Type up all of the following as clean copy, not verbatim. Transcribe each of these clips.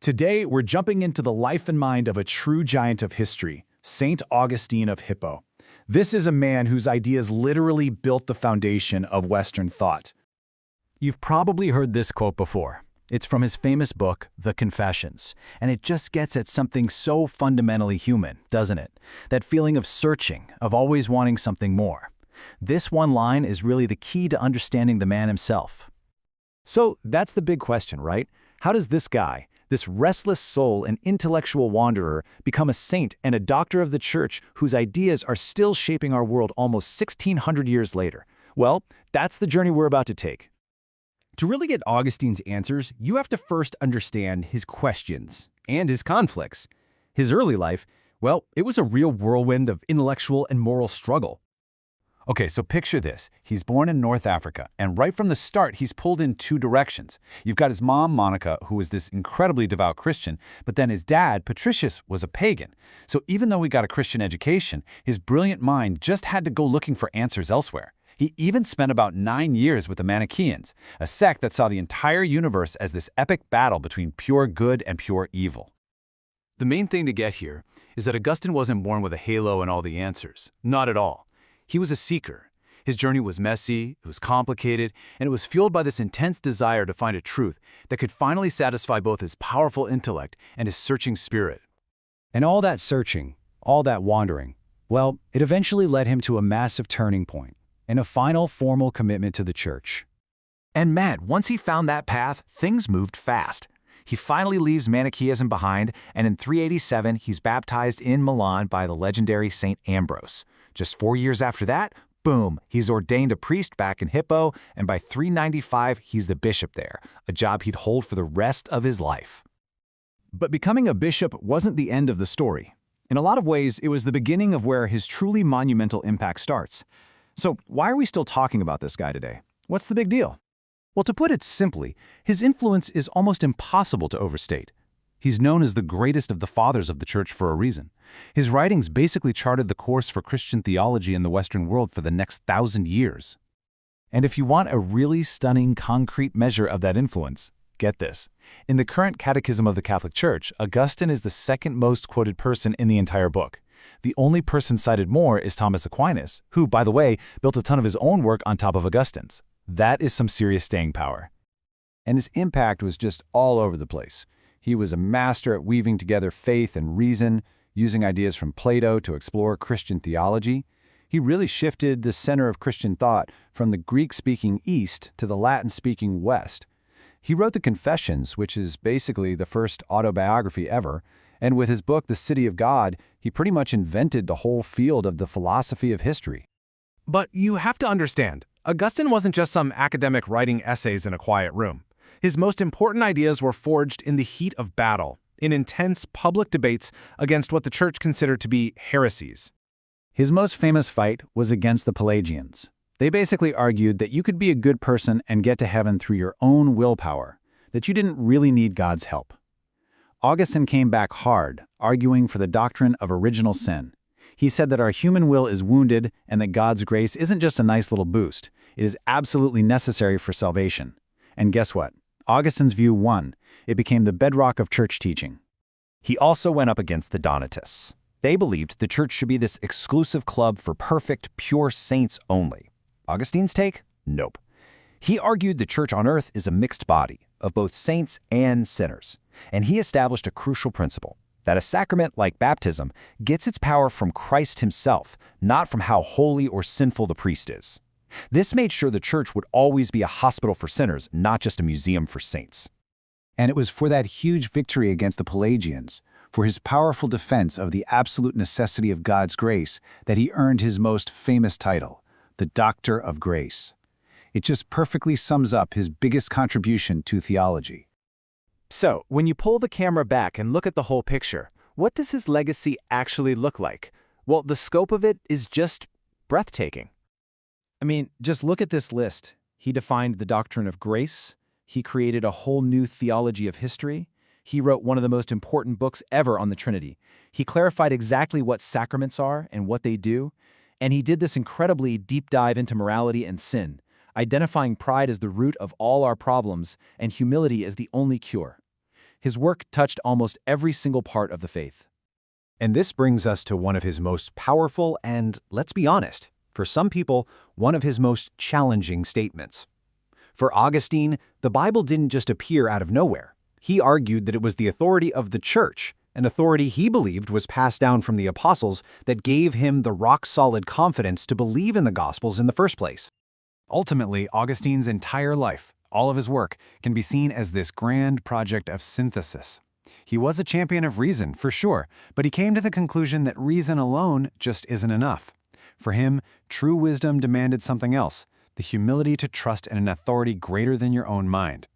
Today, we're jumping into the life and mind of a true giant of history, Saint Augustine of Hippo. This is a man whose ideas literally built the foundation of Western thought. You've probably heard this quote before. It's from his famous book, The Confessions, and it just gets at something so fundamentally human, doesn't it? That feeling of searching, of always wanting something more. This one line is really the key to understanding the man himself. So that's the big question, right? How does this guy, this restless soul and intellectual wanderer, become a saint and a doctor of the church whose ideas are still shaping our world almost 1,600 years later? Well, that's the journey we're about to take. To really get Augustine's answers, you have to first understand his questions and his conflicts. His early life, well, it was a real whirlwind of intellectual and moral struggle. Okay, so picture this. He's born in North Africa, and right from the start, he's pulled in two directions. You've got his mom, Monica, who was this incredibly devout Christian, but then his dad, Patricius, was a pagan. So even though he got a Christian education, his brilliant mind just had to go looking for answers elsewhere. He even spent about 9 years with the Manichaeans, a sect that saw the entire universe as this epic battle between pure good and pure evil. The main thing to get here is that Augustine wasn't born with a halo and all the answers. Not at all. He was a seeker. His journey was messy, it was complicated, and it was fueled by this intense desire to find a truth that could finally satisfy both his powerful intellect and his searching spirit. And all that searching, all that wandering, well, it eventually led him to a massive turning point and a final formal commitment to the church. And man, once he found that path, things moved fast. He finally leaves Manichaeism behind, and in 387, he's baptized in Milan by the legendary Saint Ambrose. Just 4 years after that, boom, he's ordained a priest back in Hippo, and by 395, he's the bishop there, a job he'd hold for the rest of his life. But becoming a bishop wasn't the end of the story. In a lot of ways, it was the beginning of where his truly monumental impact starts. So why are we still talking about this guy today? What's the big deal? Well, to put it simply, his influence is almost impossible to overstate. He's known as the greatest of the fathers of the church for a reason. His writings basically charted the course for Christian theology in the Western world for the next 1,000 years. And if you want a really stunning, concrete measure of that influence, get this. In the current Catechism of the Catholic Church, Augustine is the second most quoted person in the entire book. The only person cited more is Thomas Aquinas, who, by the way, built a ton of his own work on top of Augustine's. That is some serious staying power. And his impact was just all over the place. He was a master at weaving together faith and reason, using ideas from Plato to explore Christian theology. He really shifted the center of Christian thought from the Greek-speaking East to the Latin-speaking West. He wrote the Confessions, which is basically the first autobiography ever, and with his book, The City of God, he pretty much invented the whole field of the philosophy of history. But you have to understand, Augustine wasn't just some academic writing essays in a quiet room. His most important ideas were forged in the heat of battle, in intense public debates against what the church considered to be heresies. His most famous fight was against the Pelagians. They basically argued that you could be a good person and get to heaven through your own willpower, that you didn't really need God's help. Augustine came back hard, arguing for the doctrine of original sin. He said that our human will is wounded and that God's grace isn't just a nice little boost. It is absolutely necessary for salvation. And guess what? Augustine's view won. It became the bedrock of church teaching. He also went up against the Donatists. They believed the church should be this exclusive club for perfect, pure saints only. Augustine's take? Nope. He argued the church on earth is a mixed body of both saints and sinners. And he established a crucial principle, that a sacrament like baptism gets its power from Christ himself, not from how holy or sinful the priest is. This made sure the church would always be a hospital for sinners, not just a museum for saints. And it was for that huge victory against the Pelagians, for his powerful defense of the absolute necessity of God's grace, that he earned his most famous title, the Doctor of Grace. It just perfectly sums up his biggest contribution to theology. So, when you pull the camera back and look at the whole picture, what does his legacy actually look like? Well, the scope of it is just breathtaking. I mean, just look at this list. He defined the doctrine of grace. He created a whole new theology of history. He wrote one of the most important books ever on the Trinity. He clarified exactly what sacraments are and what they do. And he did this incredibly deep dive into morality and sin, identifying pride as the root of all our problems and humility as the only cure. His work touched almost every single part of the faith. And this brings us to one of his most powerful and, let's be honest, for some people, one of his most challenging statements. For Augustine, the Bible didn't just appear out of nowhere. He argued that it was the authority of the Church, an authority he believed was passed down from the apostles, that gave him the rock-solid confidence to believe in the Gospels in the first place. Ultimately, Augustine's entire life, all of his work, can be seen as this grand project of synthesis. He was a champion of reason, for sure, but he came to the conclusion that reason alone just isn't enough. For him, true wisdom demanded something else, the humility to trust in an authority greater than your own mind.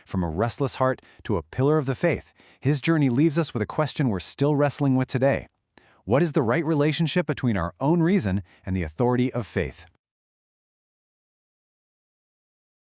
From a restless heart to a pillar of the faith, his journey leaves us with a question we're still wrestling with today. What is the right relationship between our own reason and the authority of faith?